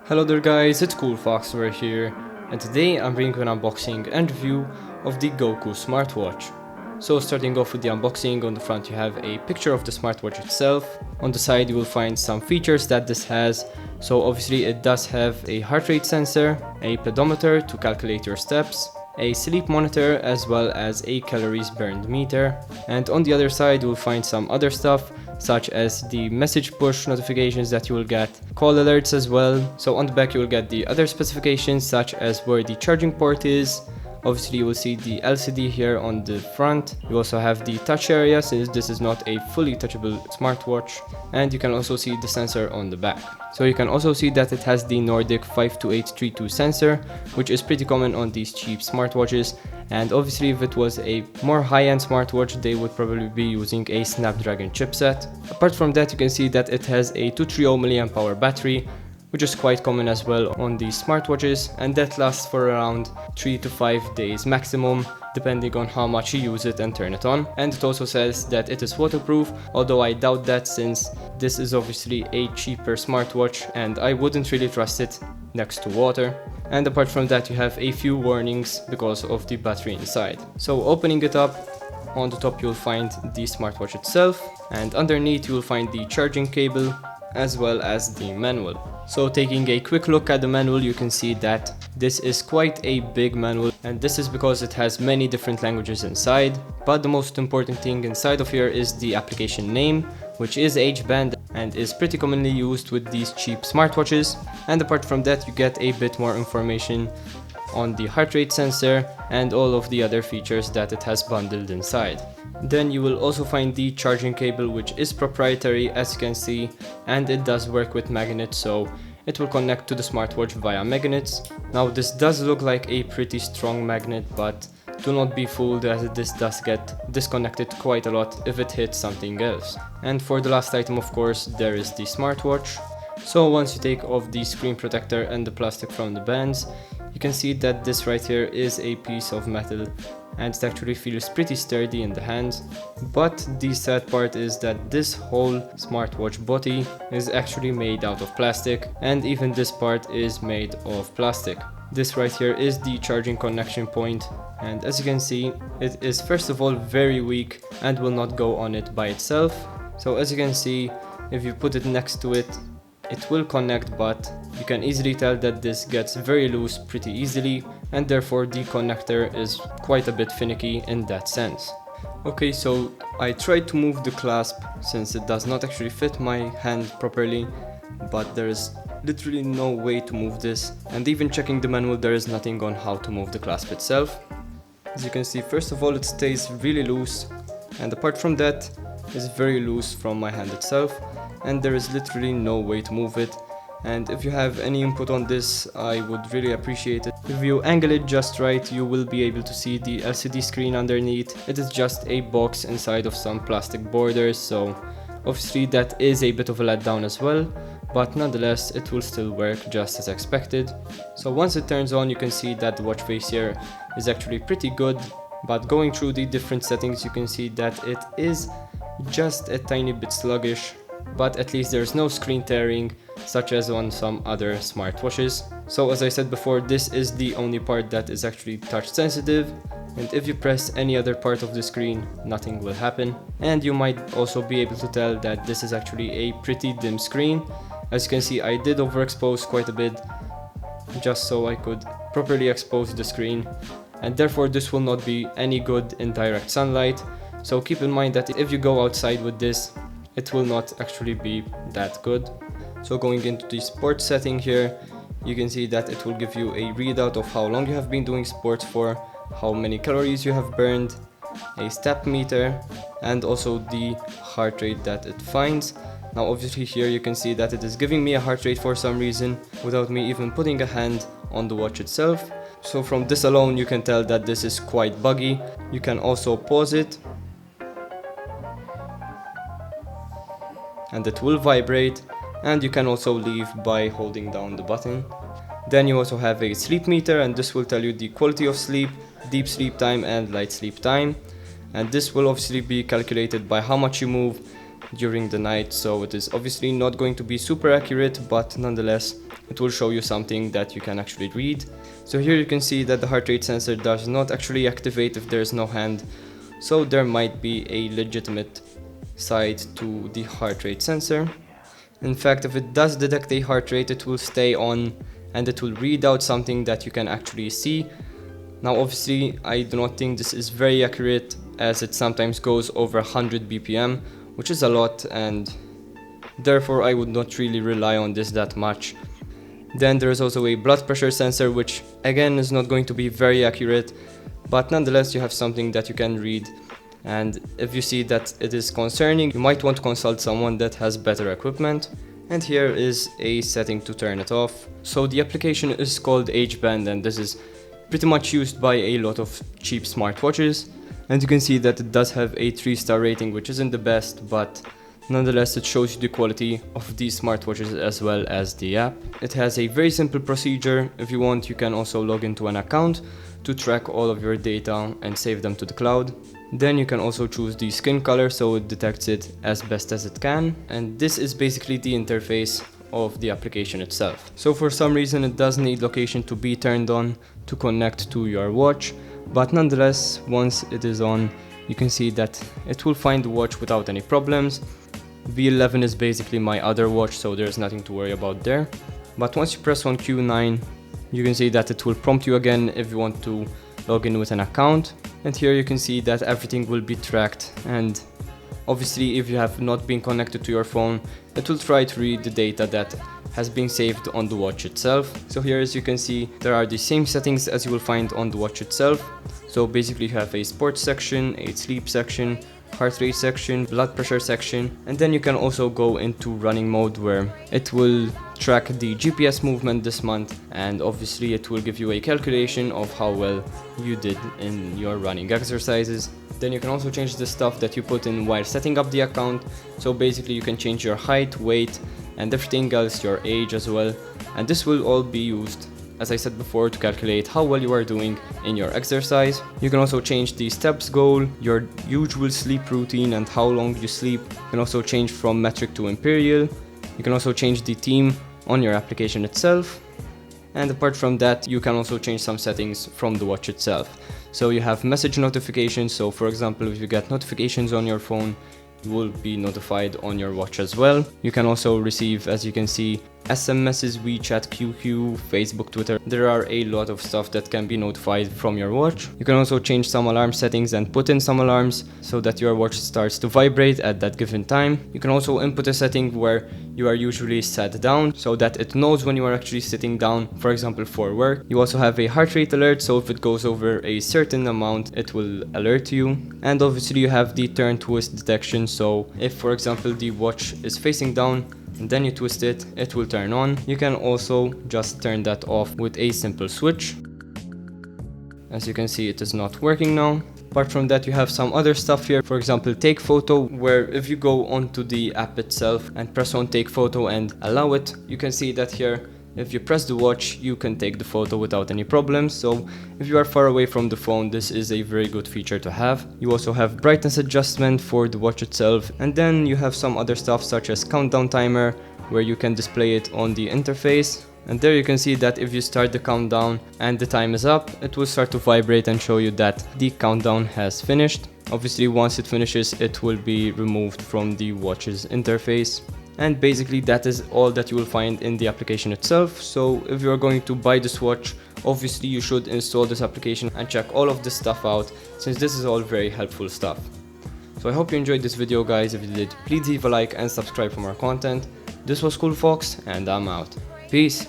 Hello there guys, it's CoolFox over here, and today I'm bringing an unboxing and review of the Gokoo smartwatch. So starting off with the unboxing, on the front you have a picture of the smartwatch itself. On the side you will find some features that this has. So obviously it does have a heart rate sensor, a pedometer to calculate your steps, a sleep monitor, as well as a calories burned meter. And on the other side you will find some other stuff, such as the message push notifications that you will get, call alerts as well. So on the back you will get the other specifications, such as where the charging port is. Obviously you will see the LCD here on the front. You also have the touch area, since this is not a fully touchable smartwatch, and you can also see the sensor on the back. So you can also see that it has the Nordic 52832 sensor, which is pretty common on these cheap smartwatches, and obviously if it was a more high-end smartwatch they would probably be using a Snapdragon chipset. Apart from that, you can see that it has a 230 mAh battery, which is quite common as well on these smartwatches, and that lasts for around 3 to 5 days maximum, depending on how much you use it and turn it on. And it also says that it is waterproof, although I doubt that, since this is obviously a cheaper smartwatch and I wouldn't really trust it next to water. And apart from that, you have a few warnings because of the battery inside. So opening it up, on the top you'll find the smartwatch itself, and underneath you will find the charging cable as well as the manual. So taking a quick look at the manual, you can see that this is quite a big manual, and this is because it has many different languages inside. But the most important thing inside of here is the application name, which is H-band and is pretty commonly used with these cheap smartwatches. And apart from that, you get a bit more information on the heart rate sensor and all of the other features that it has bundled inside. Then you will also find the charging cable, which is proprietary, as you can see, and it does work with magnets, so it will connect to the smartwatch via magnets. Now this does look like a pretty strong magnet, but do not be fooled, as this does get disconnected quite a lot if it hits something else. And for the last item, of course, there is the smartwatch. So once you take off the screen protector and the plastic from the bands, you can see that this right here is a piece of metal, and it actually feels pretty sturdy in the hands. But the sad part is that this whole smartwatch body is actually made out of plastic, and even this part is made of plastic. This right here is the charging connection point, and as you can see, it is first of all very weak and will not go on it by itself. So as you can see, if you put it next to it, it will connect, but you can easily tell that this gets very loose pretty easily, and therefore the connector is quite a bit finicky in that sense. Okay, so I tried to move the clasp since it does not actually fit my hand properly, but there is literally no way to move this, and even checking the manual there is nothing on how to move the clasp itself. As you can see, first of all it stays really loose, and apart from that it's very loose from my hand itself, and there is literally no way to move it. And if you have any input on this, I would really appreciate it. If you angle it just right, you will be able to see the LCD screen underneath. It is just a box inside of some plastic borders, so obviously that is a bit of a letdown as well, but nonetheless it will still work just as expected. So once it turns on, you can see that the watch face here is actually pretty good, but going through the different settings you can see that it is just a tiny bit sluggish, but at least there's no screen tearing such as on some other smartwatches. So as I said before, this is the only part that is actually touch sensitive, and if you press any other part of the screen, nothing will happen. And you might also be able to tell that this is actually a pretty dim screen. As you can see, I did overexpose quite a bit just so I could properly expose the screen, and therefore this will not be any good in direct sunlight. So keep in mind that if you go outside with this, it will not actually be that good. So going into the sports setting here, you can see that it will give you a readout of how long you have been doing sports for, how many calories you have burned, a step meter, and also the heart rate that it finds. Now obviously here you can see that it is giving me a heart rate for some reason without me even putting a hand on the watch itself. So from this alone you can tell that this is quite buggy. You can also pause it and it will vibrate, and you can also leave by holding down the button. Then you also have a sleep meter, and this will tell you the quality of sleep, deep sleep time and light sleep time, and this will obviously be calculated by how much you move during the night, so it is obviously not going to be super accurate, but nonetheless it will show you something that you can actually read. So here you can see that the heart rate sensor does not actually activate if there is no hand, so there might be a legitimate side to the heart rate sensor. In fact, if it does detect a heart rate, it will stay on and it will read out something that you can actually see. Now obviously I do not think this is very accurate, as it sometimes goes over 100 BPM, which is a lot, and therefore I would not really rely on this that much. Then there is also a blood pressure sensor, which again is not going to be very accurate, but nonetheless you have something that you can read, and if you see that it is concerning, you might want to consult someone that has better equipment. And here is a setting to turn it off. So the application is called H-band, and this is pretty much used by a lot of cheap smartwatches, and you can see that it does have a 3-star rating, which isn't the best, but nonetheless it shows you the quality of these smartwatches as well as the app. It has a very simple procedure. If you want, you can also log into an account to track all of your data and save them to the cloud. Then you can also choose the skin color, so it detects it as best as it can, and this is basically the interface of the application itself. So for some reason it does need location to be turned on to connect to your watch, but nonetheless once it is on, you can see that it will find the watch without any problems. V11 is basically my other watch, so there's nothing to worry about there. But once you press on Q9, you can see that it will prompt you again if you want to log in with an account, and here you can see that everything will be tracked, and obviously if you have not been connected to your phone, it will try to read the data that has been saved on the watch itself. So here, as you can see, there are the same settings as you will find on the watch itself. So basically you have a sports section, a sleep section, heart rate section, blood pressure section, and then you can also go into running mode, where it will track the GPS movement this month, and obviously it will give you a calculation of how well you did in your running exercises. Then you can also change the stuff that you put in while setting up the account. So basically you can change your height, weight, and everything else, your age as well, and this will all be used, as I said before, to calculate how well you are doing in your exercise. You can also change the steps goal, your usual sleep routine and how long you sleep. You can also change from metric to imperial. You can also change the theme on your application itself. And apart from that, you can also change some settings from the watch itself. So you have message notifications, so for example if you get notifications on your phone, you will be notified on your watch as well. You can also receive, as you can see, SMSs, WeChat, QQ, Facebook, Twitter. There are a lot of stuff that can be notified from your watch. You can also change some alarm settings and put in some alarms so that your watch starts to vibrate at that given time. You can also input a setting where you are usually sat down, so that it knows when you are actually sitting down, for example for work. You also have a heart rate alert, so if it goes over a certain amount, it will alert you. And obviously you have the turn twist detection, so if for example the watch is facing down and then you twist it, it will turn on. You can also just turn that off with a simple switch. As you can see, it is not working now. Apart from that, you have some other stuff here. For example, take photo, where if you go onto the app itself and press on take photo and allow it, you can see that here, if you press the watch, you can take the photo without any problems. So if you are far away from the phone, this is a very good feature to have. You also have brightness adjustment for the watch itself, and then you have some other stuff such as countdown timer, where you can display it on the interface. And there you can see that if you start the countdown and the time is up, it will start to vibrate and show you that the countdown has finished. Obviously once it finishes, it will be removed from the watch's interface. And basically that is all that you will find in the application itself. So if you are going to buy this watch, obviously you should install this application and check all of this stuff out, since this is all very helpful stuff. So I hope you enjoyed this video, guys. If you did, please leave a like and subscribe for more content. This was CoolFox, and I'm out. Peace.